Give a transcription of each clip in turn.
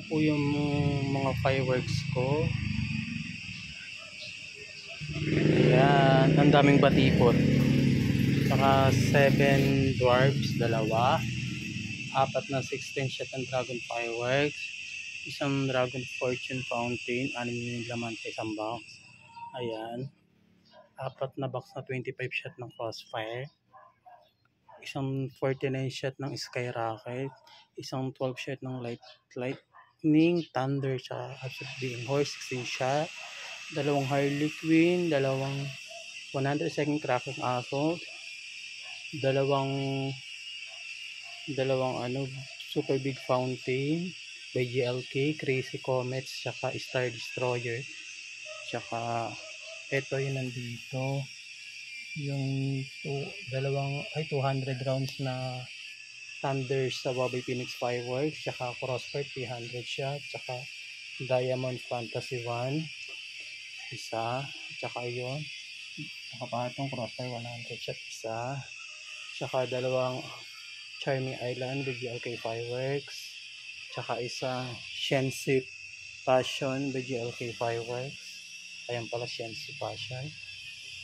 na po yung mga fireworks ko. Ayan, ang daming batipot. Saka 7 dwarfs, dalawa. 4 na 16 shot ng dragon fireworks. Isang dragon fortune fountain, 6 yung laman sa isang box. Ayan. 4 na box na 25 shot ng crossfire. Isang 49 shot ng sky rocket. Isang 12 shot ng lightning, thunder, tsaka absolute being horse, 16 shot. Dalawang harley queen, dalawang 100-second cracking aso, dalawang super big fountain by GLK, crazy comets, tsaka star destroyer. Tsaka ito yung nandito, yung 200 rounds na thunder sa Bobby Phoenix fireworks, tsaka crossfire 300 shots, tsaka diamond fantasy 1 isa, tsaka yun nakapatong crossfire 100 shot isa, tsaka dalawang charming island with GLK fireworks, tsaka isang Shensi passion with GLK fireworks. Ayan pala, Shensi passion.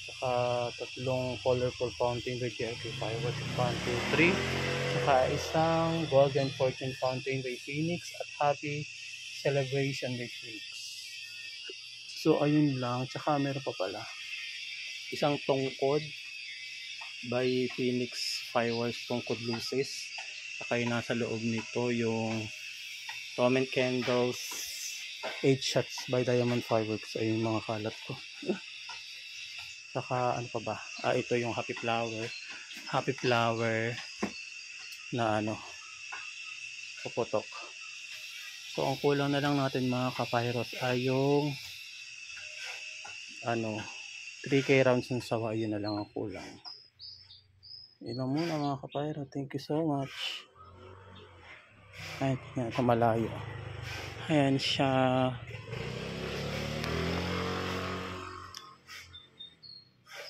Tsaka tatlong colorful fountain with GLK fireworks, 1, 2, 3. Tsaka isang golden fortune fountain by Phoenix at happy celebration by Phoenix. So ayun lang, tsaka meron pa pala isang tungkod by Phoenix fireworks, tungkod luces. Tsaka yung nasa loob nito yung Roman candles, 8 shots by diamond fireworks. Ayun mga kalat ko. Tsaka ano pa ba, ito yung happy flower na puputok. So ang kulang na lang natin mga kapyros ay yung 3K rounds ng sawa. Yun na lang ang kulang. Yun lang muna mga kapyro. Thank you so much. Ay, ito malayo. Ayan siya.